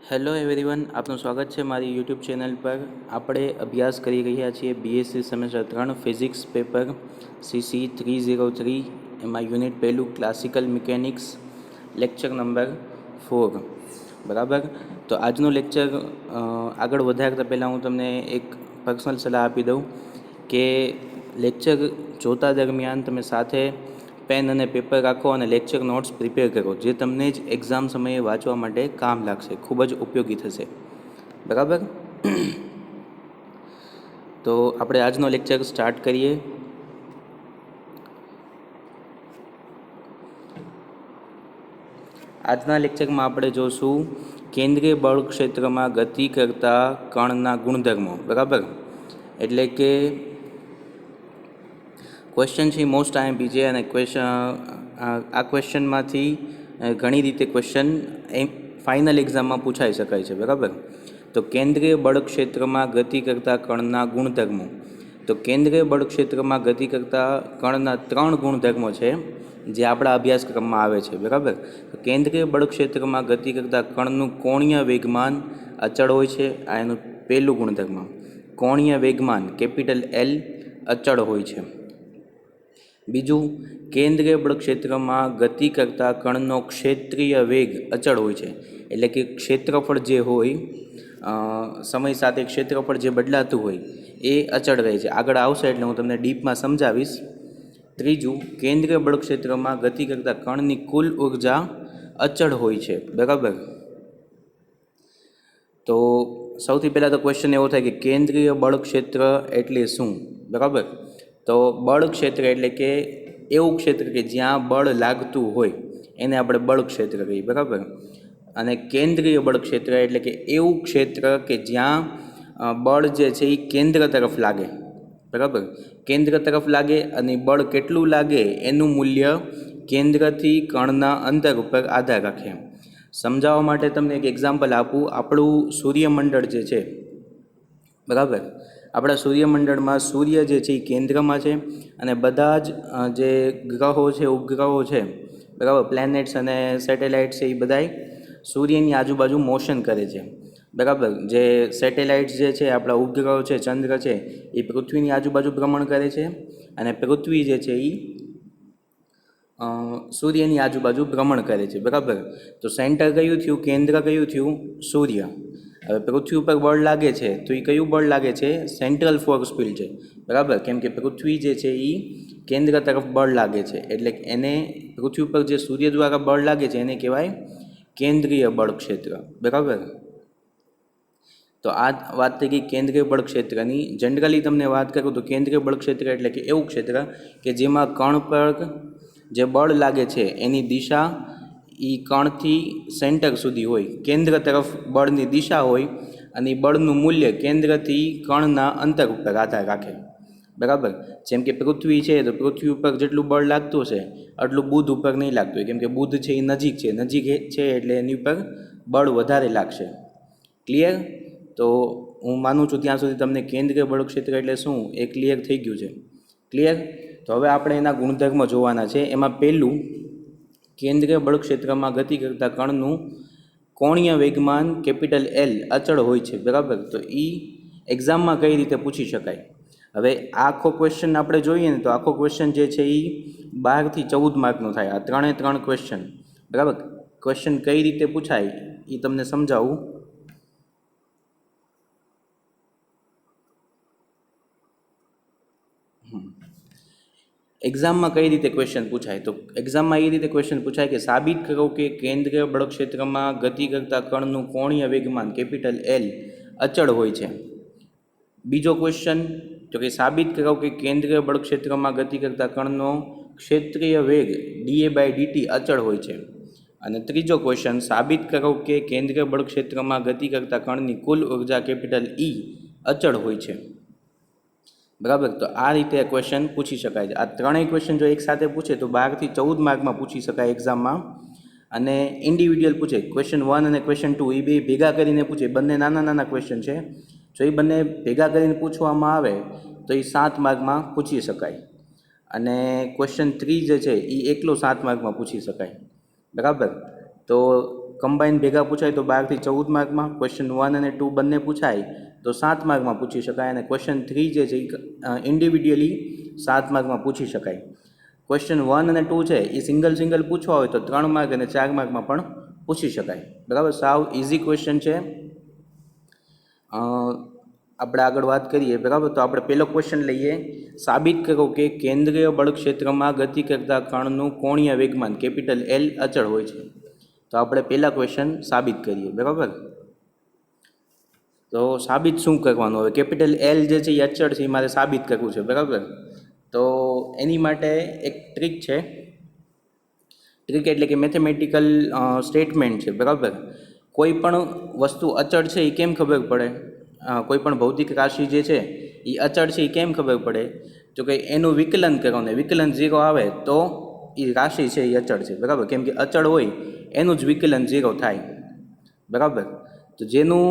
Hello everyone, આપનું સ્વાગત છે મારી યુટ્યુબ ચેનલ પર। આપણે અભ્યાસ કરી રહ્યા છીએ BSc semester 3 physics paper CC 303, એમાં યુનિટ પહેલું ક્લાસિકલ મિકેનિક્સ, લેક્ચર નંબર 4। બરાબર, તો આજનું લેક્ચર આગળ વધારતા પહેલાં હું તમને એક પર્સનલ સલાહ આપી દઉં કે લેક્ચર જોતા દરમિયાન તમે સાથે પેન અને પેપર રાખો અને લેક્ચર નોટ્સ પ્રિપેર કરો, જે તમને જ એક્ઝામ સમયે વાંચવા માટે કામ લાગશે, ખૂબ જ ઉપયોગી થશે। બરાબર, તો આપણે આજનો લેક્ચર સ્ટાર્ટ કરીએ। આજના લેક્ચરમાં આપણે જોશું કેન્દ્રીય બળ ક્ષેત્રમાં ગતિ કરતા કણના ગુણધર્મો। બરાબર, એટલે કે ક્વેશ્ચન છે મોસ્ટ આઈએમપી છે અને આ ક્વેશ્ચનમાંથી ઘણી રીતે ક્વેશ્ચન ફાઇનલ એક્ઝામમાં પૂછાઈ શકાય છે। બરાબર, તો કેન્દ્રીય બળ ક્ષેત્રમાં ગતિ કરતા કણના ગુણધર્મો। તો કેન્દ્રીય બળ ક્ષેત્રમાં ગતિ કરતા કણના 3 ગુણધર્મો છે જે આપણા અભ્યાસક્રમમાં આવે છે। બરાબર, તો કેન્દ્રીય બળ ક્ષેત્રમાં ગતિ કરતા કણનું કોણીય વેગમાન અચળ હોય છે। આ એનું પહેલું ગુણધર્મ। કોણીય વેગમાન કેપિટલ L અચળ હોય છે। બીજું, કેન્દ્રીય બળ ક્ષેત્રમાં ગતિ કરતા કણનો ક્ષેત્રીય વેગ અચળ હોય છે, એટલે કે ક્ષેત્રફળ જે હોય, સમય સાથે ક્ષેત્રફળ જે બદલાતું હોય એ અચળ રહે છે। આગળ આવશે એટલે હું તમને ડીપમાં સમજાવીશ। ત્રીજું, કેન્દ્રીય બળ ક્ષેત્રમાં ગતિ કરતા કણની કુલ ઉર્જા અચળ હોય છે। બરાબર, તો સૌથી પહેલાં તો ક્વેશ્ચન એવો થાય કે કેન્દ્રીય બળ ક્ષેત્ર એટલે શું? બરાબર, તો બળ ક્ષેત્ર એટલે કે એવું ક્ષેત્ર કે જ્યાં બળ લાગતું હોય એને આપણે બળ ક્ષેત્ર કહીએ। બરાબર, અને કેન્દ્રીય બળ ક્ષેત્ર એટલે કે એવું ક્ષેત્ર કે જ્યાં બળ જે છે એ કેન્દ્ર તરફ લાગે। બરાબર, કેન્દ્ર તરફ લાગે અને બળ કેટલું લાગે એનું મૂલ્ય કેન્દ્રથી કણના અંતર ઉપર આધાર રાખે। સમજાવવા માટે તમને એક એક્ઝામ્પલ આપું। આપણું સૂર્યમંડળ જે છે, બરાબર, આપણા સૂર્યમંડળમાં સૂર્ય જે છે એ કેન્દ્રમાં છે અને બધા જ જે ગ્રહો છે, ઉપગ્રહો છે, બરાબર, પ્લેનેટ્સ અને સેટેલાઇટ્સ છે, એ બધાય સૂર્યની આજુબાજુ મોશન કરે છે। બરાબર, જે સેટેલાઇટ્સ જે છે, આપણા ઉપગ્રહો છે, ચંદ્ર છે, એ પૃથ્વીની આજુબાજુ ભ્રમણ કરે છે અને પૃથ્વી જે છે એ સૂર્યની આજુબાજુ ભ્રમણ કરે છે। બરાબર, તો સેન્ટર કયું થયું? કેન્દ્ર કયું થયું? સૂર્ય। હવે પૃથ્વી ઉપર બળ લાગે છે તો એ કયું બળ લાગે છે? સેન્ટ્રલ ફોર્સ ફિલ્ડ છે। બરાબર, કેમ કે પૃથ્વી જે છે એ કેન્દ્ર તરફ બળ લાગે છે, એટલે એને પૃથ્વી ઉપર જે સૂર્ય દ્વારા બળ લાગે છે એને કહેવાય કેન્દ્રીય બળ ક્ષેત્ર। બરાબર, તો આ વાત થઈ ગઈ કેન્દ્રીય બળ ક્ષેત્રની। જનરલી તમને વાત કરું તો કેન્દ્રીય બળ ક્ષેત્ર એટલે કે એવું ક્ષેત્ર કે જેમાં કણ પર જે બળ લાગે છે એની દિશા એ કણથી સેન્ટર સુધી હોય, કેન્દ્ર તરફ બળની દિશા હોય અને એ બળનું મૂલ્ય કેન્દ્રથી કણના અંતર ઉપર આધાર રાખે। બરાબર, જેમ કે પૃથ્વી છે તો પૃથ્વી ઉપર જેટલું બળ લાગતું હશે એટલું બુધ ઉપર નહીં લાગતું હોય, કેમ કે બુધ છે એ નજીક છે એટલે એની ઉપર બળ વધારે લાગશે। ક્લિયર? તો હું માનું છું ત્યાં સુધી તમને કેન્દ્રીય બળ ક્ષેત્ર એટલે શું એ ક્લિયર થઈ ગયું છે। ક્લિયર? તો હવે આપણે એના ગુણધર્મ જોવાના છે। એમાં પહેલું, કેન્દ્રીય બળ ક્ષેત્રમાં ગતિ કરતા કણનું કોણીય વેગમાન કેપિટલ L અચળ હોય છે। બરાબર, તો એ એક્ઝામમાં કઈ રીતે પૂછી શકાય? હવે આખો ક્વેશ્ચન આપણે જોઈએ ને તો આખો ક્વેશ્ચન જે છે એ 12 થી 14 માર્કનો થાય। આ 3 ક્વેશ્ચન, બરાબર, ક્વેશ્ચન કઈ રીતે પૂછાય એ તમને સમજાવું। એક્ઝામમાં કઈ રીતે ક્વેશ્ચન પૂછાય? તો એક્ઝામમાં એ રીતે ક્વેશ્ચન પૂછાય કે સાબિત કરો કે કેન્દ્રીય બળ ક્ષેત્રમાં ગતિ કરતા કણનું કોણીય વેગમાન કેપિટલ L અચળ હોય છે। બીજો ક્વેશ્ચન તો કે સાબિત કરો કે કેન્દ્રીય બળ ક્ષેત્રમાં ગતિ કરતા કણનો ક્ષેત્રીય વેગ dA/dt અચળ હોય છે। અને ત્રીજો ક્વેશ્ચન, સાબિત કરો કે કેન્દ્રીય બળ ક્ષેત્રમાં ગતિ કરતા કણની કુલ ઉર્જા કેપિટલ E અચળ હોય છે। બરાબર, તો આ રીતે ક્વેશ્ચન પૂછી શકાય છે। આ ત્રણેય ક્વેશ્ચન જો એક સાથે પૂછે તો 12 થી 14 માર્કમાં પૂછી શકાય એક્ઝામમાં, અને ઇન્ડિવિજ્યુઅલ પૂછે। ક્વેશ્ચન 1 અને ક્વેશ્ચન 2 એ બે ભેગા કરીને પૂછે। બંને નાના ક્વેશ્ચન છે, જો એ બંને ભેગા કરીને પૂછવામાં આવે તો એ 7 માર્કમાં પૂછી શકાય, અને ક્વેશ્ચન 3 જે છે એ એકલો 7 માર્કમાં પૂછી શકાય। બરાબર, તો કમ્બાઈન ભેગા પૂછાય તો 12 થી 14 માર્કમાં, ક્વેશ્ચન 1 અને 2 બંને પૂછાય તો 7 માર્કમાં પૂછી શકાય, અને ક્વેશ્ચન 3 જે છે એ ઇન્ડિવિડ્યુઅલી 7 માર્કમાં પૂછી શકાય. ક્વેશ્ચન 1 અને 2 છે એ સિંગલ પૂછવા હોય તો 3 માર્ક અને 4 માર્કમાં પણ પૂછી શકાય. બરાબર, સાવ ઇઝી ક્વેશ્ચન છે. આપણે આગળ વાત કરીએ. બરાબર, તો આપણે પહેલો ક્વેશ્ચન લઈએ. સાબિત કરો કે કેન્દ્રીય બળ ક્ષેત્રમાં ગતિ કરતા કણનું કોણીય વેગમાન કેપિટલ એલ અચળ હોય છે. તો આપણે પહેલા ક્વેશ્ચન સાબિત કરીએ. બરાબર, તો સાબિત શું કરવાનું? હવે કેપિટલ એલ જે છે એ અચળ છે, એ મારે સાબિત કરવું છે. બરાબર, તો એની માટે એક ટ્રીક છે. ટ્રીક એટલે કે મેથેમેટિકલ સ્ટેટમેન્ટ છે. બરાબર, કોઈ પણ વસ્તુ અચળ છે એ કેમ ખબર પડે? કોઈ પણ ભૌતિક રાશિ જે છે એ અચળ છે એ કેમ ખબર પડે? તો કે એનું વિકલન કરો ને વિકલન 0 આવે તો એ રાશિ છે એ અચળ છે. બરાબર, કેમ કે અચળ હોય એનું જ વિકલન 0 થાય. બરાબર, તો જેનું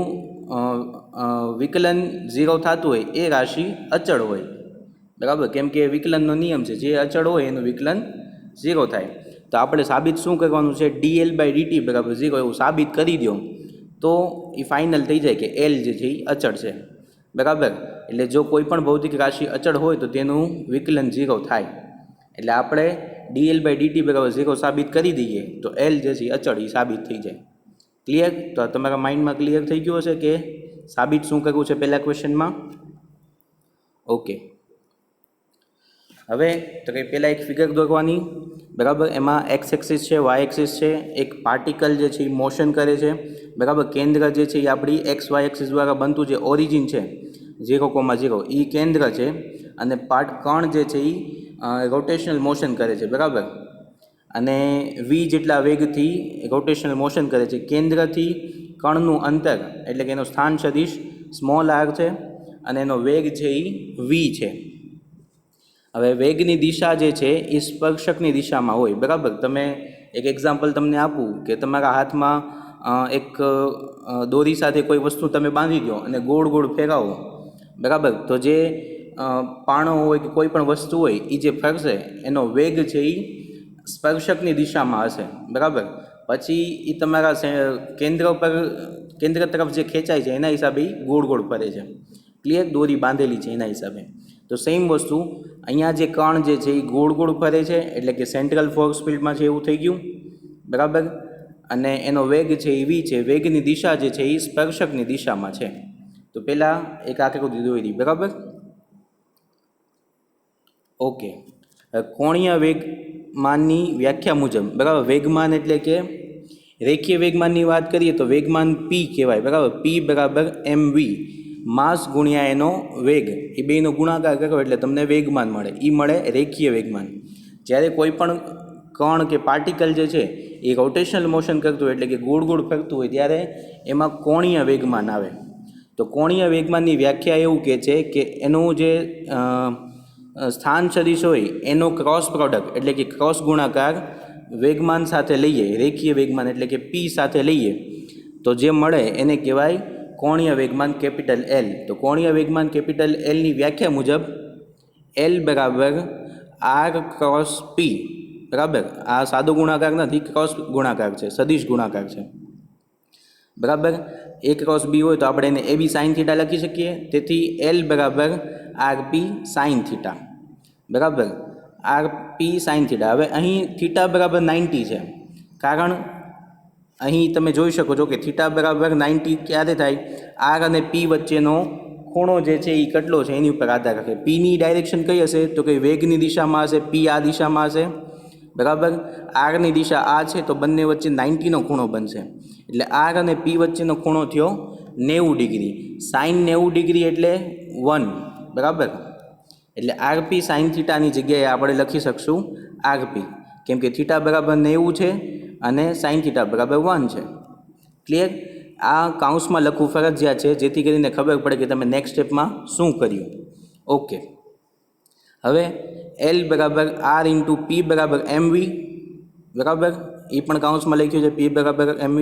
વિકલન 0 થતું હોય એ રાશિ અચળ હોય. બરાબર, કેમ કે વિકલનનો નિયમ છે, જે અચળ હોય એનું વિકલન 0 થાય. તો આપણે સાબિત શું કરવાનું છે? dl/dt બરાબર 0 એવું સાબિત કરી દો તો એ ફાઇનલ થઈ જાય કે એલ જે છે એ અચળ છે. બરાબર, એટલે જો કોઈ પણ ભૌતિક રાશિ અચળ હોય તો તેનું વિકલન 0 થાય. એટલે આપણે dl/dt બરાબર 0 સાબિત કરી દઈએ તો એલ જે છે અચળ એ સાબિત થઈ જાય. ક્લિયર? તો તમારા માઇન્ડમાં ક્લિયર થઈ ગયું હશે કે સાબિત શું કરવું છે પહેલા ક્વેશ્ચનમાં. ઓકે, હવે તો કે પહેલાં એક ફિગર દોરવાની. બરાબર, એમાં એક્સ એક્સિસ છે, વાય એક્સિસ છે, એક પાર્ટિકલ જે છે એ મોશન કરે છે. બરાબર, કેન્દ્ર જે છે એ આપણી એક્સ વાય એક્સિસ દ્વારા બનતું જે ઓરિજિન છે 0,0 એ કેન્દ્ર છે, અને કણ જે છે એ રોટેશનલ મોશન કરે છે. બરાબર, અને વી જેટલા વેગથી રોટેશનલ મોશન કરે છે. કેન્દ્રથી કણનું અંતર એટલે કે એનો સ્થાન સદિશ સ્મોલ આર છે, અને એનો વેગ છે એ વી છે. હવે વેગની દિશા જે છે એ સ્પર્શકની દિશામાં હોય. બરાબર, તમે એક એક્ઝામ્પલ તમને આપું કે તમારા હાથમાં એક દોરી સાથે કોઈ વસ્તુ તમે બાંધી દો અને ગોળ ગોળ ફેરવો. બરાબર, તો જે પાણો હોય કે કોઈ પણ વસ્તુ હોય એ જે ફરશે એનો વેગ છે એ સ્પર્શકની દિશામાં હશે. બરાબર, પછી એ તમારા કેન્દ્ર તરફ જે ખેંચાય છે એના હિસાબે ગોળ ગોળ ફરે છે. ક્લિયર? દોરી બાંધેલી છે એના હિસાબે. તો સેમ વસ્તુ અહીંયા જે કણ જે છે એ ગોળ ગોળ ફરે છે, એટલે કે સેન્ટ્રલ ફોર્સ ફિલ્ડમાં છે એવું થઈ ગયું. બરાબર, અને એનો વેગ છે એ વી છે. વેગની દિશા જે છે એ સ્પર્શકની દિશામાં છે. તો પહેલાં એક આકૃતિ દોરી. બરાબર, ઓકે. કોણીય વેગમાનની વ્યાખ્યા મુજબ, બરાબર, વેગમાન એટલે કે રેખીય વેગમાનની વાત કરીએ તો વેગમાન પી કહેવાય. બરાબર, પી બરાબર mv, માસ ગુણ્યા એનો વેગ, એ બેનો ગુણાકાર કરો એટલે તમને વેગમાન મળે. એ મળે રેખીય વેગમાન. જ્યારે કોઈ પણ કણ કે પાર્ટિકલ જે છે એ રોટેશનલ મોશન કરતું હોય એટલે કે ગોળ ગોળ ફરતું હોય ત્યારે એમાં કોણીય વેગમાન આવે. તો કોણીય વેગમાનની વ્યાખ્યા એવું કહે છે કે એનું જે સ્થાન સદિશ હોય એનો ક્રોસ પ્રોડક્ટ એટલે કે ક્રોસ ગુણાકાર વેગમાન સાથે લઈએ, રેખીય વેગમાન એટલે કે પી સાથે લઈએ તો જે મળે એને કહેવાય કોણીય વેગમાન કેપિટલ એલ. તો કોણીય વેગમાન કેપિટલ એલની વ્યાખ્યા મુજબ એલ બરાબર આર ક્રોસ પી. બરાબર, આ સાદો ગુણાકાર નથી, ક્રોસ ગુણાકાર છે, સદિશ ગુણાકાર છે. બરાબર, એ ક્રોસ બી હોય તો આપણે એને એ બી સાઇન થીટા લખી શકીએ. તેથી એલ બરાબર આર પી સાઇન થીટા. બરાબર, આર પી સાઇન થીટા. હવે અહીં થીટા બરાબર 90 છે, કારણ અહીં તમે જોઈ શકો છો કે થીટા બરાબર 90 ક્યારે થાય? આર અને પી વચ્ચેનો ખૂણો જે છે એ કેટલો છે એની ઉપર આધાર રાખે. પીની ડાયરેક્શન કઈ હશે? તો કે વેગની દિશામાં હશે, પી આ દિશામાં હશે. બરાબર, આરની દિશા આ છે તો બંને વચ્ચે 90નો ખૂણો બનશે. એટલે આર અને પી વચ્ચેનો ખૂણો થયો 90 ડિગ્રી. સાઇન 90 ડિગ્રી એટલે 1. બરાબર, એટલે આરપી સાઇન થીટાની જગ્યાએ આપણે લખી શકશું આરપી, કેમ કે થીટા બરાબર 90 છે અને સાઇન થીટા બરાબર 1 છે. ક્લિયર? આ કાઉન્સમાં લખવું ફરજિયાત છે જેથી કરીને ખબર પડે કે તમે નેક્સ્ટ સ્ટેપમાં શું કર્યું. ઓકે, હવે એલ બરાબર આર ઇન્ટુ પી બરાબર mv. બરાબર, એ પણ કાઉન્સમાં લખ્યું છે પી બરાબર mv.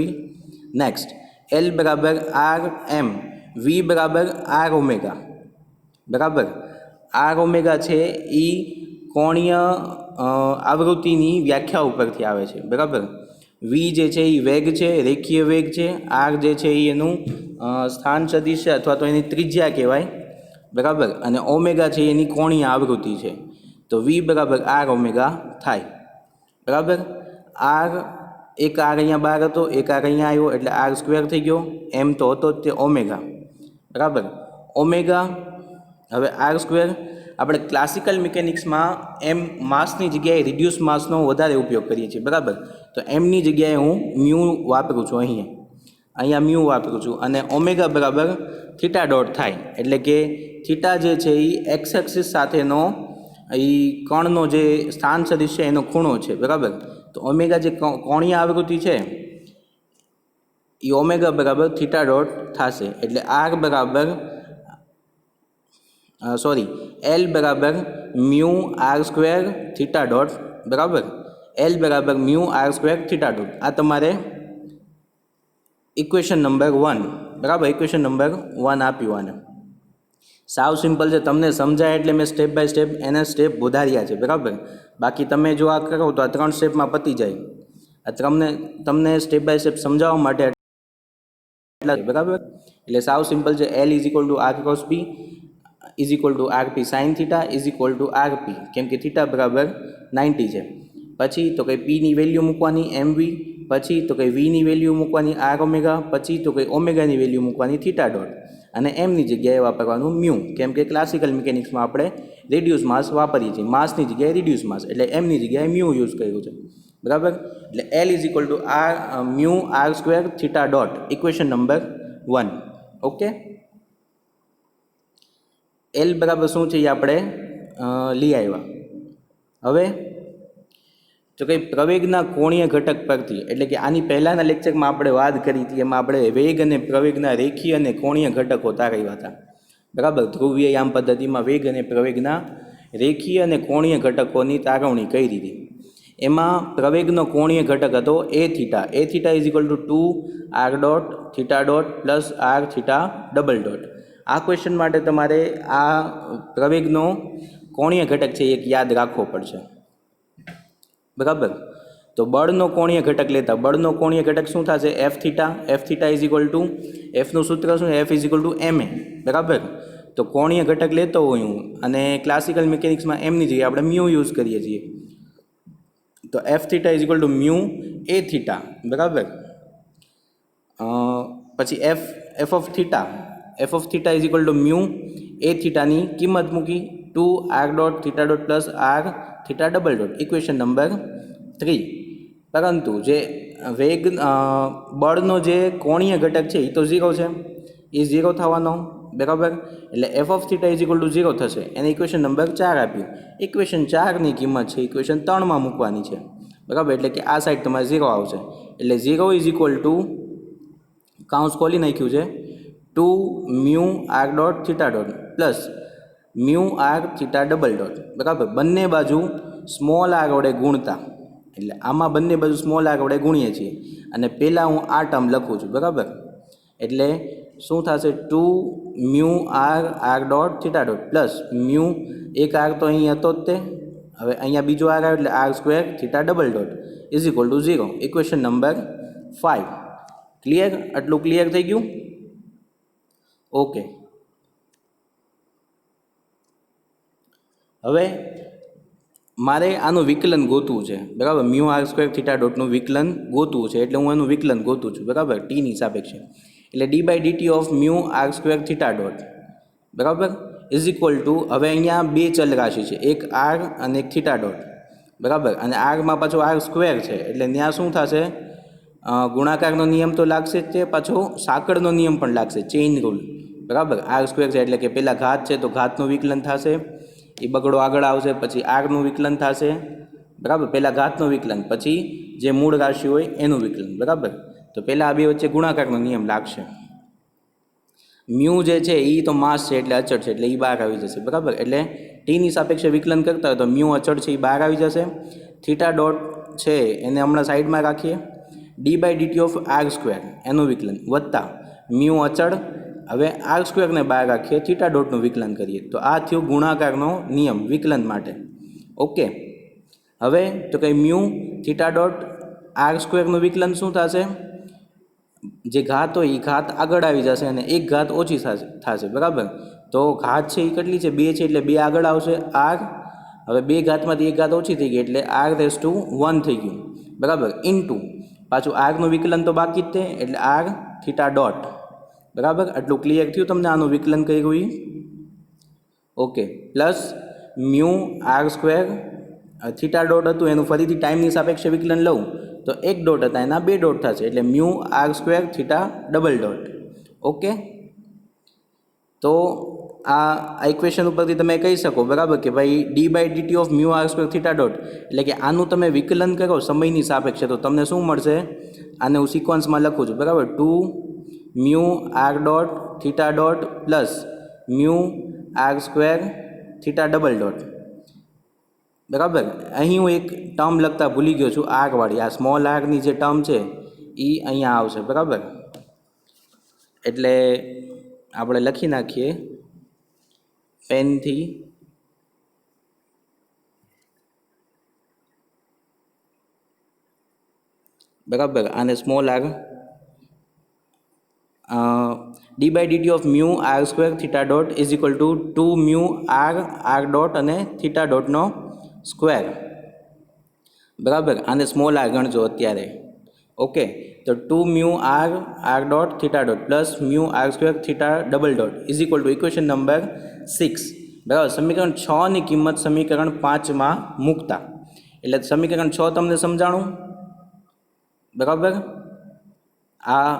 નેક્સ્ટ એલ બરાબર આર એમ, વી બરાબર આર ઓમેગા. બરાબર, આર ઓમેગા છે એ કોણીય આવૃત્તિની વ્યાખ્યા ઉપરથી આવે છે. બરાબર, વી જે છે એ વેગ છે, રેખીય વેગ છે, આર જે છે એ એનું સ્થાન સદિશ છે અથવા તો એની ત્રિજ્યા કહેવાય, બરાબર, અને ઓમેગા છે એની કોણીય આવૃત્તિ છે. તો વી બરાબર આર ઓમેગા થાય, બરાબર. આર, એક આર અહીંયા બહાર હતો, એક આર અહીંયા આવ્યો એટલે આર સ્ક્વેર થઈ ગયો, એમ તો હતો જ તે ઓમેગા, બરાબર. ઓમેગા, હવે આર સ્ક્વેર આપણે ક્લાસિકલ મિકેનિક્સમાં એમ માસની જગ્યાએ રિડ્યુસ માસનો વધારે ઉપયોગ કરીએ છીએ, બરાબર. તો એમની જગ્યાએ હું મ્યુ વાપરું છું, અહીંયા મ્યુ વાપરું છું, અને ઓમેગા બરાબર થીટા ડોટ થાય, એટલે કે થીટા જે છે એ એક્સ એક્સિસ સાથેનો એ કણનો જે સ્થાન સદિશ છે એનો ખૂણો છે, બરાબર. તો ઓમેગા જે કોણીય આવૃત્તિ છે એ ઓમેગા બરાબર થીટા ડોટ થશે, એટલે આર બરાબર એલ બરાબર mu R square theta dot, બરાબર. એલ બરાબર mu R square theta dot. આ તમારે ઇક્વેશન નંબર 1, બરાબર, ઇક્વેશન નંબર 1 આપ્યું. આને સાવ સિમ્પલ છે, તમને સમજાય એટલે મેં સ્ટેપ બાય સ્ટેપ એને સ્ટેપ વધાર્યા છે, બરાબર. બાકી તમે જો આ કરો તો આ 3 સ્ટેપમાં પતી જાય. આ તમને સ્ટેપ બાય સ્ટેપ સમજાવવા માટે બરાબર. એટલે સાવ સિમ્પલ છે. L is equal to R cross P is equal to R P sine theta is equal to R P, કેમ કે થીટા બરાબર 90 છે. પછી તો કંઈ પીની વેલ્યુ મૂકવાની એમ વી, પછી તો કંઈ વીની વેલ્યુ મૂકવાની આર ઓમેગા, પછી તો કંઈ ઓમેગાની વેલ્યુ મૂકવાની થીટા ડોટ, અને એમની જગ્યાએ વાપરવાનું મ્યુ, કેમ કે ક્લાસિકલ મિકેનિક્સમાં આપણે રિડ્યુસ માસ વાપરીએ છીએ, માસની જગ્યાએ રિડ્યુસ માસ, એટલે એમની જગ્યાએ મ્યુ યુઝ કર્યું છે, બરાબર. એટલે L is equal to R mu R square theta dot, equation number 1. Okay, L બરાબર શું છે એ આપણે લઈ આવ્યા. હવે તો કંઈ પ્રવેગના કોણીય ઘટક પરથી, એટલે કે આની પહેલાંના લેક્ચરમાં આપણે વાત કરી હતી, એમાં આપણે વેગ અને પ્રવેગના રેખીય અને કોણીય ઘટકો તારવ્યા હતા, બરાબર. ધ્રુવીય યામ પદ્ધતિમાં વેગ અને પ્રવેગના રેખીય અને કોણીય ઘટકોની તારવણી કરી હતી. એમાં પ્રવેગનો કોણીય ઘટક હતો a theta. A theta is equal to 2 r dot theta dot plus r theta double dot. આ ક્વેશ્ચન માટે તમારે આ પ્રવેગનો કોણીય ઘટક છે એક યાદ રાખવો પડશે, બરાબર. તો બળનો કોણીય ઘટક લેતા, બળનો કોણીય ઘટક શું થશે? F theta. F theta is equal to, એફનું સૂત્ર શું? F is equal to m a, બરાબર. તો કોણીય ઘટક લેતો હોય હું, અને ક્લાસિકલ મિકેનિક્સમાં એમની જગ્યાએ આપણે મ્યુ યુઝ કરીએ છીએ. તો F theta is equal to mu a theta, બરાબર. પછી F of theta is equal to mu a થીટાની કિંમત મૂકી 2 r dot theta dot plus r theta double dot, equation number 3. પરંતુ જે વેગ બળનો જે કોણીય ઘટક છે એ તો 0 છે, એ 0 થવાનો, બરાબર. એટલે F of theta is equal to 0 થશે. એને ઇક્વેશન નંબર 4 આપ્યું. ઇક્વેશન 4ની કિંમત છે ઇક્વેશન 3માં મૂકવાની છે, બરાબર. એટલે કે આ સાઈડ તમારે 0 આવશે. એટલે 0 ઇઝ ઇક્વલ ટુ, કાઉન્સ ખોલી નાખ્યું છે, 2 mu R dot theta dot plus mu R theta double dot, બરાબર. બંને બાજુ સ્મોલ આર વડે ગુણતા, એટલે આમાં બંને બાજુ સ્મોલ આર વડે ગુણીએ છીએ, અને પહેલાં હું આ ટર્મ લખું છું, બરાબર. એટલે શું થશે? 2 mu R dot theta dot plus mu, એક આર તો અહીં હતો જ તે, હવે અહીંયા બીજો આર આવ્યો એટલે R square theta double dot is equal to 0, equation number 5. Clear? આટલું ક્લિયર થઈ ગયું? ઓકે. હવે મારે આનું વિકલન ગોતવું છે, બરાબર. મ્યુ આર સ્ક્વેર થીટા ડોટનું વિકલન ગોતવું છે, એટલે હું એનું વિકલન ગોતું છું, બરાબર, ટીની સાપેક્ષે. એટલે D by DT of mu R square theta dot, બરાબર, ઇઝ ઇક્વલ ટુ, હવે અહીંયા બે ચલ રાશિ છે, એક આર અને એક થીટા ડોટ, બરાબર. અને આરમાં પાછો આર સ્ક્વેર છે, એટલે ત્યાં શું થશે? ગુણાકારનો નિયમ તો લાગશે જ, તે પાછો સાંકળનો નિયમ પણ લાગશે, ચેઇન રૂલ, બરાબર. આર સ્ક્વેર છે એટલે કે પહેલાં ઘાત છે તો ઘાતનું વિકલન થશે, એ બગડો આગળ આવશે, પછી આરનું વિકલન થશે, બરાબર. પહેલાં ઘાતનું વિકલન, પછી જે મૂળ રાશિ હોય એનું વિકલન, બરાબર. તો પહેલાં આ બે વચ્ચે ગુણાકારનો નિયમ લાગશે. મ્યુ જે છે એ તો માસ છે એટલે અચળ છે, એટલે એ બહાર આવી જશે, બરાબર. એટલે ટીની સાપેક્ષે વિકલન કરતા હોય તો મ્યુ અચળ છે એ બહાર આવી જશે. થીટા ડોટ છે એને હમણાં સાઈડમાં રાખીએ. D by DT of R square એનું વિકલન વત્તા મ્યુ અચળ, હવે આર સ્ક્વેરને બહાર રાખીએ, થીટા ડોટનું વિકલન કરીએ, તો આ થયું ગુણાકારનો નિયમ વિકલન માટે. ઓકે. હવે તો કંઈ મ્યુ થીટા ડોટ આર સ્ક્વેરનું વિકલન શું થશે? જે ઘાત હોય એ ઘાત આગળ આવી જશે અને એક ઘાત ઓછી થશે, બરાબર. તો ઘાત છે એ કેટલી છે? 2 છે, એટલે 2 આગળ આવશે આર. હવે 2 ઘાતમાંથી એક ઘાત ઓછી થઈ ગઈ એટલે r⁻1 થઈ ગયું, બરાબર. ઇન્ટુ પાછું આરનું વિકલન તો બાકી જ તે, એટલે આર થીટા ડોટ, બરાબર. આટલું ક્લિયર થયું તમને આનું વિકલન કર્યું એ? Okay. Plus mu R square theta dot હતું એનું ફરીથી ટાઈમની સાપેક્ષે વિકલન લઉં તો 1 ડોટ હતા એના 2 ડોટ થશે, એટલે mu R square theta double dot. Okay. તો આ ઇક્વેશન ઉપરથી તમે કહી શકો, બરાબર, કે ભાઈ d/dt of mu R square theta dot, એટલે કે આનું તમે વિકલન કરો સમયની સાપેક્ષે તો તમને શું મળશે? આને હું સિક્વન્સમાં લખું છું, બરાબર. 2 mu R dot theta dot plus mu R square theta double dot, બરાબર. અહીં હું એક ટર્મ લખતા ભૂલી ગયો છું, આર વાળી. આ સ્મોલ આરની જે ટર્મ છે એ અહીંયા આવશે, બરાબર. એટલે આપણે લખી નાખીએ પેનથી, બરાબર. આને small R d/dt of mu R square theta dot is equal to 2 mu R dot અને થીટા ડોટનો સ્ક્વેર, બરાબર. આને સ્મોલ આર ગણજો અત્યારે. ઓકે. તો 2 mu R dot theta dot plus mu R square theta double dot is equal to equation number 6, બરાબર. સમીકરણ 6ની કિંમત સમીકરણ 5માં મૂકતા, એટલે સમીકરણ 6 તમને સમજાણું, બરાબર. આ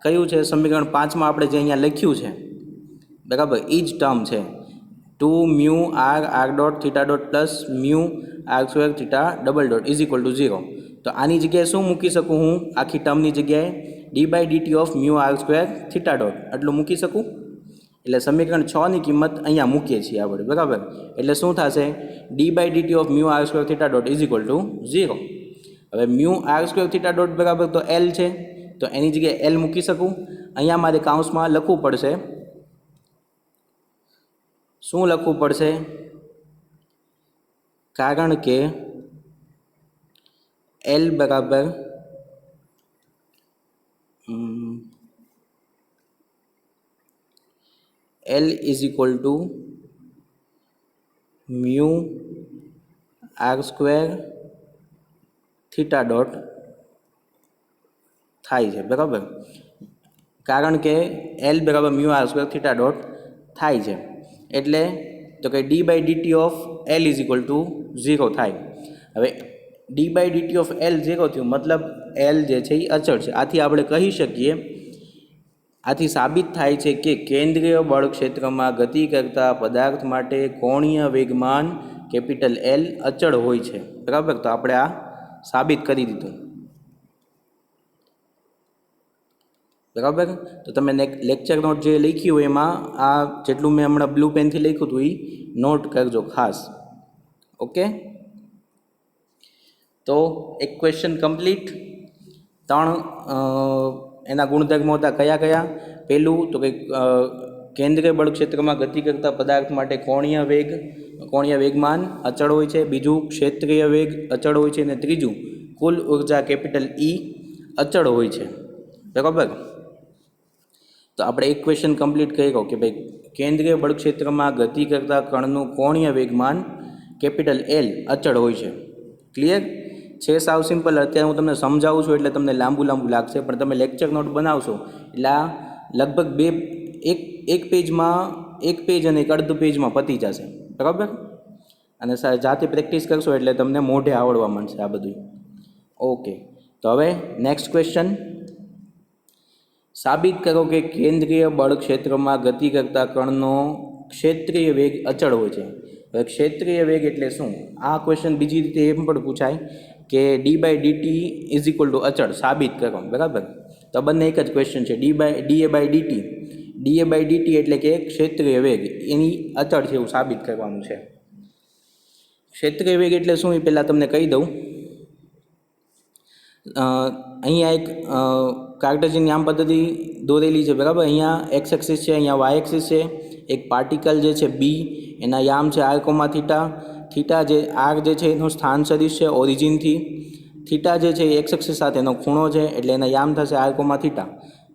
કયું છે? સમીકરણ 5માં આપણે જે અહીંયા લખ્યું છે, બરાબર, એ જ ટર્મ છે. 2 mu R dot theta dot plus mu R square theta double dot is equal to 0. તો આની જગ્યાએ શું મૂકી શકું હું? આખી ટર્મની જગ્યાએ d/dt of mu R square theta dot આટલું મૂકી શકું. એટલે સમીકરણ 6ની કિંમત અહીંયા મૂકીએ છીએ આપણે, બરાબર. એટલે શું થશે? d/dt of mu R square theta dot is equal to 0. હવે mu R square theta dot બરાબર તો એલ છે, તો એની જગ્યાએ એલ મૂકી શકું. અહીંયા મારે કાઉન્સમાં લખવું પડશે, શું લખવું પડશે? કારણ કે એલ બરાબર L is equal to mu R square theta dot થાય છે, બરાબર. કારણ કે એલ બરાબર mu R square theta dot થાય છે, એટલે તો કે d/dt of L is equal to 0 થાય. હવે d/dt ઓફ એલ 0 થયું, મતલબ એલ જે છે એ અચળ છે. આથી આપણે કહી શકીએ, આથી સાબિત થાય છે કે કેન્દ્રીય બળ ક્ષેત્રમાં ગતિ કરતા પદાર્થ માટે કોણીય વેગમાન કેપિટલ એલ અચળ હોય છે, બરાબર. તો આપણે આ સાબિત કરી દીધું, બરાબર. તો તમે લેક્ચર નોટ જે લખી હોય એમાં આ જેટલું મેં હમણાં બ્લુ પેનથી લખ્યું હતું એ નોટ કરજો ખાસ. ઓકે. તો એક ક્વેશ્ચન કમ્પ્લીટ. 3 એના ગુણધર્મો હતા કયા કયા? પહેલું તો કે કેન્દ્રીય બળ ક્ષેત્રમાં ગતિ કરતા પદાર્થ માટે કોણીય વેગમાન અચળ હોય છે. બીજું ક્ષેત્રીય વેગ અચળ હોય છે. અને ત્રીજું કુલ ઉર્જા કેપિટલ ઈ અચળ હોય છે, બરાબર. તો આપણે એક ક્વેશ્ચન કમ્પ્લીટ કર્યો કે ભાઈ કેન્દ્રીય બળ ક્ષેત્રમાં ગતિ કરતા કણનું કોણીય વેગમાન કેપિટલ એલ અચળ હોય છે. ક્લિયર છે? સાવ સિમ્પલ. અત્યારે હું તમને સમજાવું છું એટલે તમને લાંબુ લાગશે, પણ તમે લેક્ચર નોટ બનાવશો એટલે આ લગભગ એક પેજ અને એક અડધું પેજમાં પતી જશે, બરાબર. અને જાતે પ્રેક્ટિસ કરશો એટલે તમને મોઢે આવડવા માંડશે આ બધું. ઓકે. તો હવે નેક્સ્ટ ક્વેશ્ચન. સાબિત કરો કે કેન્દ્રીય બળ ક્ષેત્રમાં ગતિ કરતા કણનો ક્ષેત્રીય વેગ અચળ હોય છે. હવે ક્ષેત્રીય વેગ એટલે શું? આ ક્વેશ્ચન બીજી રીતે એમ પણ પૂછાય કે d/dt ઇઝ ઇક્વલ ટુ અચળ સાબિત કરો, બરાબર. તો બંને એક જ ક્વેશ્ચન છે. da/dt એટલે કે ક્ષેત્રીય વેગ એની અચળ છે એવું સાબિત કરવાનું છે. ક્ષેત્રીય વેગ એટલે શું એ પહેલાં તમને કહી દઉં. અહીંયા એક કાર્ટેશિયન યામ પદ્ધતિ દોરેલી છે, બરાબર. અહીંયા એક્સ એક્સિસ છે, અહીંયા વાય એક્સિસ છે. એક પાર્ટિકલ જે છે બી એના યામ છે r, થીટા જે આર જે છે એનું સ્થાન સદિશ છે ઓરિજિનથી, થીટા જે છે એ એક્સ એક્સિસ સાથેનો ખૂણો છે એટલે એના યામ થશે આર કોમા થીટા,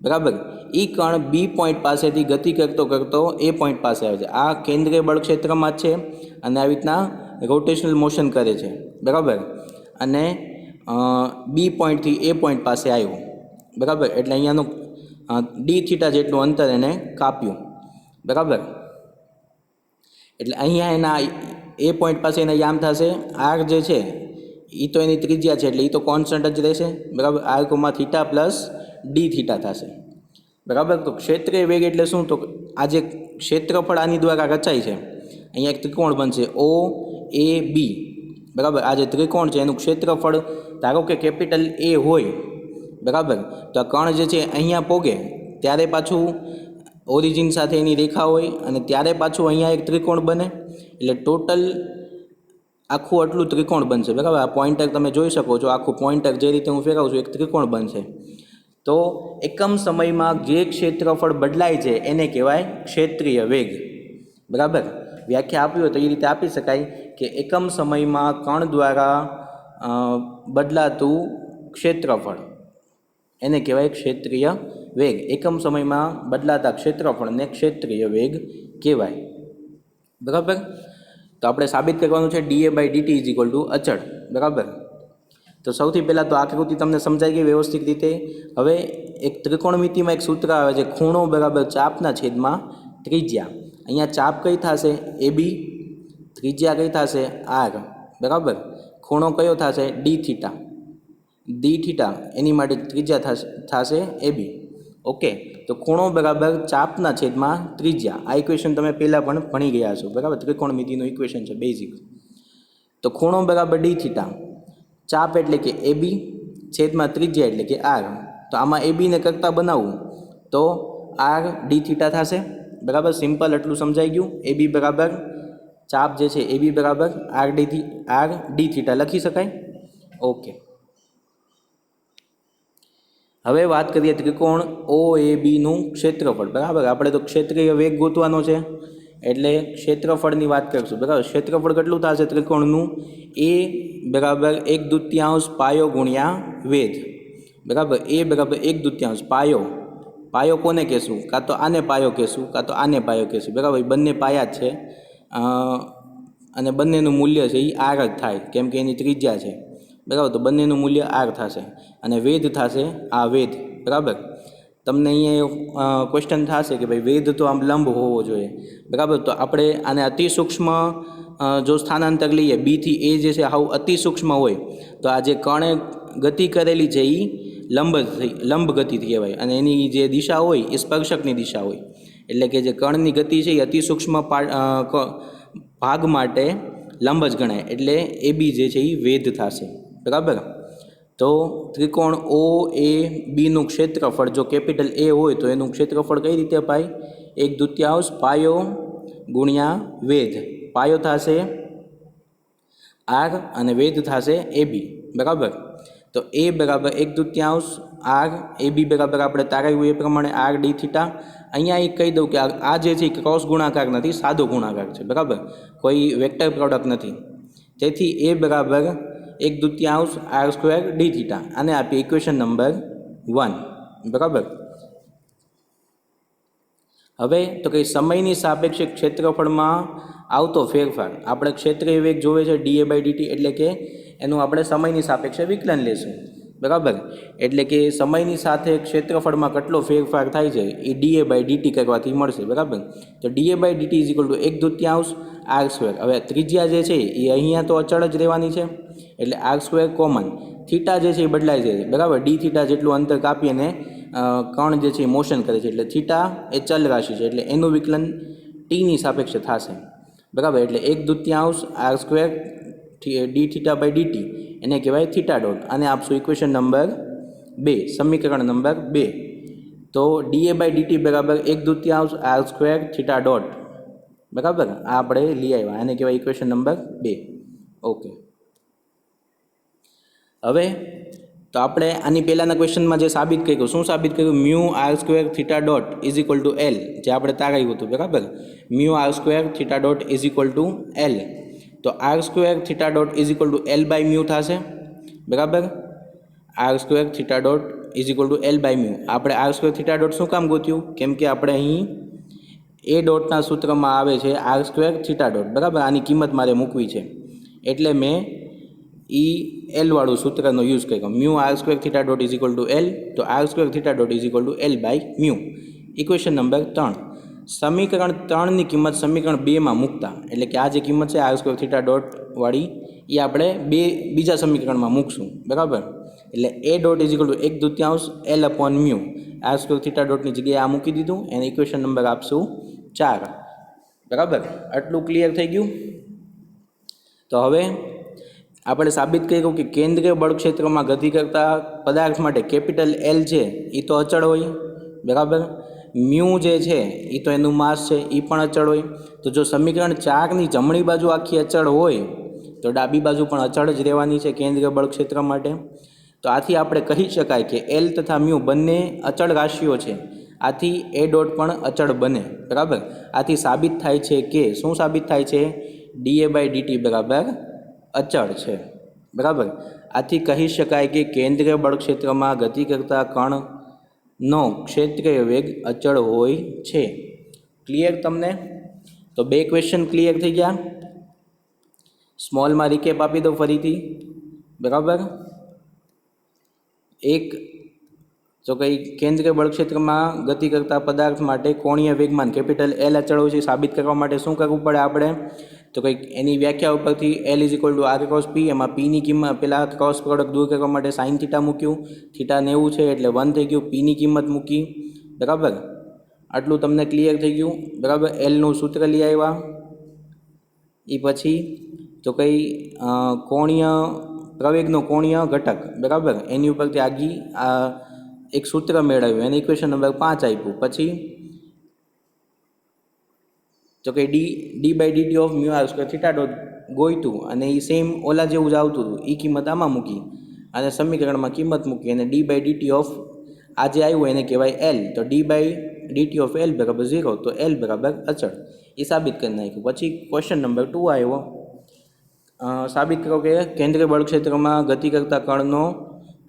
બરાબર. એ કણ બી પોઈન્ટ પાસેથી ગતિ કરતો કરતો એ પોઈન્ટ પાસે આવે છે. આ કેન્દ્રીય બળ ક્ષેત્રમાં જ છે અને આવી રીતના રોટેશનલ મોશન કરે છે, બરાબર. અને બી પોઈન્ટથી એ પોઈન્ટ પાસે આવ્યો, બરાબર. એટલે અહીંયાનું ડી થીટા જેટલું અંતર એને કાપ્યું, બરાબર. એટલે અહીંયા એના એ પોઈન્ટ પાસે એના યામ થશે આર જે છે એ તો એની ત્રિજ્યા છે એટલે એ તો કોન્સ્ટન્ટ જ રહેશે, બરાબર. R comma theta plus D theta થશે, બરાબર. તો ક્ષેત્રીય વેગ એટલે શું? તો આ જે ક્ષેત્રફળ આની દ્વારા રચાય છે, અહીંયા એક ત્રિકોણ બનશે ઓ એ બી, બરાબર. આ જે ત્રિકોણ છે એનું ક્ષેત્રફળ ધારો કે કેપિટલ એ હોય, બરાબર. તો આ કણ જે છે અહીંયા પોગે ત્યારે પાછું ઓરિજિન સાથે એની રેખા હોય અને ત્યારે પાછું અહીંયા એક ત્રિકોણ બને એટલે ટોટલ આખું આટલું ત્રિકોણ બનશે, બરાબર. આ પોઈન્ટર તમે જોઈ શકો છો, આખું પોઈન્ટર જે રીતે હું ફેરવું છું એક ત્રિકોણ બનશે. તો એકમ સમયમાં જે ક્ષેત્રફળ બદલાય છે એને કહેવાય ક્ષેત્રીય વેગ, બરાબર. વ્યાખ્યા આપી હોય તો એ રીતે આપી શકાય કે એકમ સમયમાં કણ દ્વારા બદલાતું ક્ષેત્રફળ એને કહેવાય ક્ષેત્રીય વેગ. એકમ સમયમાં બદલાતા ક્ષેત્રફળને ક્ષેત્રીય વેગ કહેવાય, બરાબર. તો આપણે સાબિત કરવાનું છે D A by DT is equal to અચળ, બરાબર. તો સૌથી પહેલાં તો આકૃતિ તમને સમજાઈ ગઈ વ્યવસ્થિત રીતે. હવે એક ત્રિકોણમિતિમાં એક સૂત્ર આવે છે ખૂણો બરાબર ચાપના છેદમાં ત્રિજ્યા. અહીંયા ચાપ કઈ થશે? એ બી, ત્રિજ્યા કઈ થશે? આર, બરાબર. ખૂણો કયો થશે? D theta. ડી થીટા એની માટે ત્રિજ્યા થશે એ બી, ઓકે. તો ખૂણો બરાબર ચાપના છેદમાં ત્રિજ્યા. આ ઇક્વેશન તમે પહેલાં પણ ભણી ગયા છો, બરાબર. ત્રિકોણમિતિનું ઇક્વેશન છે બેઝિક. તો ખૂણો બરાબર ડી થીટા, ચાપ એટલે કે એ બી છેદમાં ત્રિજ્યા એટલે કે આર. તો આમાં એ બીને કરતાં બનાવવું તો આર ડી થીટા થશે, બરાબર. સિમ્પલ, એટલું સમજાઈ ગયું. એ બી બરાબર ચાપ જે છે એ બી બરાબર આર ડી થીટા લખી શકાય, ઓકે. હવે વાત કરીએ ત્રિકોણ ઓ એ બીનું ક્ષેત્રફળ, બરાબર. આપણે તો ક્ષેત્રીય વેગ ગોતવાનો છે એટલે ક્ષેત્રફળની વાત કરીશું, બરાબર. ક્ષેત્રફળ કેટલું થશે ત્રિકોણનું? એ બરાબર 1/2 પાયો ગુણ્યા વેધ, બરાબર. એ બરાબર 1/2 પાયો. પાયો કોને કહેશું? કાં તો આને પાયો કહેશું કાં તો આને પાયો કહેશું, બરાબર. બંને પાયા જ છે અને બંનેનું મૂલ્ય છે એ આર જ થાય કેમ કે એની ત્રિજ્યા છે, બરાબર. તો બંનેનું મૂલ્ય આર થશે અને વેધ થશે આ વેધ, બરાબર. તમને અહીંયા ક્વેશ્ચન થશે કે ભાઈ વેધ તો આમ લંબ હોવો જોઈએ, બરાબર. તો આપણે આને અતિ સૂક્ષ્મ જો સ્થાનાંતર લઈએ બીથી એ જે છે હાવ અતિ સૂક્ષ્મ હોય તો આ જે કણે ગતિ કરેલી છે એ લંબ ગતિ કહેવાય અને એની જે દિશા હોય એ સ્પર્શકની દિશા હોય. એટલે કે જે કણની ગતિ છે એ અતિ સૂક્ષ્મ ભાગ માટે લંબ જ ગણાય એટલે એ બી જે છે એ વેધ થશે, બરાબર. તો ત્રિકોણ ઓ એ બીનું ક્ષેત્રફળ જો કેપિટલ એ હોય તો એનું ક્ષેત્રફળ કઈ રીતે અપાય? 1/2 પાયો ગુણ્યા વેધ. પાયો થશે આર અને વેધ થશે એ બી, બરાબર. તો એ બરાબર 1/2 આર, એ બી બરાબર આપણે તારાવ્યું એ પ્રમાણે આર ડી થીટા. અહીંયા એક કહી દઉં કે આ જે છે ક્રોસ ગુણાકાર નથી, સાદો ગુણાકાર છે, બરાબર. કોઈ વેક્ટર પ્રોડક્ટ નથી. તેથી એ બરાબર 1/2 આર સ્ક્વેર ડી થીટા. આને આપીએ ઇક્વેશન નંબર 1, બરાબર. હવે તો કંઈ સમયની સાપેક્ષે ક્ષેત્રફળમાં આવતો ફેરફાર. આપણે ક્ષેત્રીય વેગ જોવે છે ડીએ બાય ડીટી એટલે કે એનું આપણે સમયની સાપેક્ષે વિકલન લેશું, બરાબર. એટલે કે સમયની સાથે ક્ષેત્રફળમાં કેટલો ફેરફાર થાય છે એ ડીએ બાય ડીટી કરવાથી મળશે, બરાબર. તો D A by DT is equal to 1/2 R square. હવે ત્રિજ્યા જે છે એ અહીંયા તો અચળ જ રહેવાની છે એટલે આર સ્ક્વેર કોમન. થીટા જે છે એ બદલાઈ જાય છે, બરાબર. ડી થીટા જેટલું અંતર કાપીને કણ જે છે એ મોશન કરે છે એટલે થીટા એ ચલ રાશિ છે એટલે એનું વિકલન ટીની સાપેક્ષે થશે, બરાબર. એટલે 1/2 R square D theta by DT એને કહેવાય થીટા ડોટ. આને આપશું ઇક્વેશન નંબર 2, સમીકરણ નંબર 2. તો ડીએ બાય ડીટી બરાબર 1/2 આર સ્ક્વેર થીટા ડોટ, બરાબર. આ આપણે લઈ આવ્યા, આને કહેવાય ઇક્વેશન નંબર 2, ઓકે. હવે તો આપણે આની પહેલાંના ક્વેશ્ચનમાં જે સાબિત કર્યું, શું સાબિત કર્યું? Mu R square theta dot is equal to L, જે આપણે તારાવ્યું હતું, બરાબર. Mu R square theta dot is equal to L. તો r square theta dot is equal to L by mu થશે, બરાબર. R square theta dot is equal to L by mu. આપણે r square theta dot શું કામ ગોત્યું? કેમ કે આપણે અહીં એ ડોટના સૂત્રમાં આવે છે આર સ્ક્વેર થીટા ડોટ, બરાબર. આની કિંમત મારે મૂકવી છે એટલે મેં એલવાળું સૂત્રનો યુઝ કર્યો. Mu R square theta dot is equal to L, તો r square theta dot is equal to L by mu. Equation number 3. સમીકરણ 3ની કિંમત સમીકરણ 2માં મૂકતા, એટલે કે આ જે કિંમત છે આર સ્ક્વેર થીટા ડોટ વાળી એ આપણે બીજા સમીકરણમાં મૂકશું, બરાબર. એટલે a dot is equal to 1/2 L upon mu. R square theta ડોટની જગ્યાએ આ મૂકી દીધું, એને ઇક્વેશન નંબર આપશું 4, બરાબર. આટલું ક્લિયર થઈ ગયું. તો હવે આપણે સાબિત કર્યું કે કેન્દ્રીય બળ ક્ષેત્રમાં ગતિ કરતા પદાર્થ માટે કેપિટલ એલ છે એ તો અચળ હોય, બરાબર. મ્યુ જે છે એ તો એનું માસ છે, એ પણ અચળ હોય. તો જો સમીકરણ 4ની જમણી બાજુ આખી અચળ હોય તો ડાબી બાજુ પણ અચળ જ રહેવાની છે કેન્દ્રીય બળ ક્ષેત્ર માટે. તો આથી આપણે કહી શકાય કે એલ તથા મ્યુ બંને અચળ રાશિઓ છે. આથી એ ડોટ પણ અચળ બને, બરાબર. આથી સાબિત થાય છે કે શું સાબિત થાય છે? ડીએ બાય ડીટી બરાબર અચળ છે, બરાબર. આથી કહી શકાય કે કેન્દ્રીય બળ ક્ષેત્રમાં ગતિ કરતા કણનો ક્ષેત્રીય વેગ અચળ હોય છે. ક્લિયર તમને? તો 2 ક્વેશ્ચન ક્લિયર થઈ ગયા. સ્મોલમાં રિકેપ આપી દો ફરીથી, બરાબર. એક તો કંઈ કેન્દ્રીય બળ ક્ષેત્રમાં ગતિ કરતા પદાર્થ માટે કોણીય વેગમાન કેપિટલ એલ અચળ હોય છે. સાબિત કરવા માટે શું કરવું પડે આપણે? તો કંઈક એની વ્યાખ્યા ઉપરથી L is equal to R cross p, એમાં પીની કિંમત પહેલાં ક્રોસ પ્રોડક્ટ દૂર કરવા માટે સાઇન થીટા મૂક્યું, થીટા 90 છે એટલે 1 થઈ ગયું, પીની કિંમત મૂકી, બરાબર. આટલું તમને ક્લિયર થઈ ગયું, બરાબર. એલનું સૂત્ર લઈ આવ્યા. એ પછી તો કંઈ કોણીય પ્રવેગનો કોણીય ઘટક, બરાબર, એની ઉપરથી આગી એક સૂત્ર મેળવ્યું, એને ઇક્વેશન નંબર 5 આપ્યું. પછી તો કે d by DT of mu R square theta dot ગોઈતું, અને એ સેમ ઓલા જેવું જ આવતું હતું. એ કિંમત આમાં મૂકી અને સમીકરણમાં કિંમત મૂકી અને ડી બાય ડીટી ઓફ આ જે આવ્યું એને કહેવાય એલ. તો D by DT of L બરાબર 0, તો એલ બરાબર અચળ. એ સાબિત કરી નાખ્યું. પછી ક્વેશ્ચન નંબર 2 આવ્યો. સાબિત કરો કે કેન્દ્રીય બળ ક્ષેત્રમાં ગતિ કરતા કણનો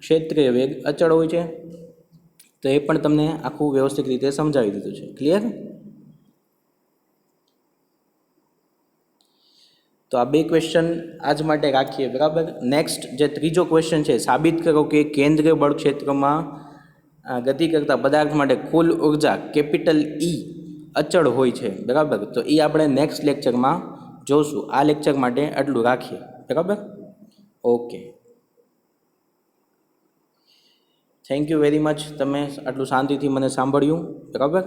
ક્ષેત્રીય વેગ અચળ હોય છે. તો એ પણ તમને આખું વ્યવસ્થિત રીતે સમજાવી દીધું છે. ક્લિયર? તો આ 2 ક્વેશ્ચન આજ માટે રાખીએ, બરાબર. નેક્સ્ટ જે ત્રીજો ક્વેશ્ચન છે, સાબિત કરો કે કેન્દ્રીય બળ ક્ષેત્રમાં ગતિ કરતા પદાર્થ માટે કુલ ઉર્જા કેપિટલ ઈ અચળ હોય છે, બરાબર. તો એ આપણે નેક્સ્ટ લેક્ચરમાં જોશું. આ લેક્ચર માટે આટલું રાખીએ, બરાબર. Okay, thank you very much. તમે આટલું શાંતિથી મને સાંભળ્યું, બરાબર.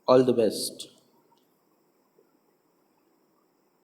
All the best.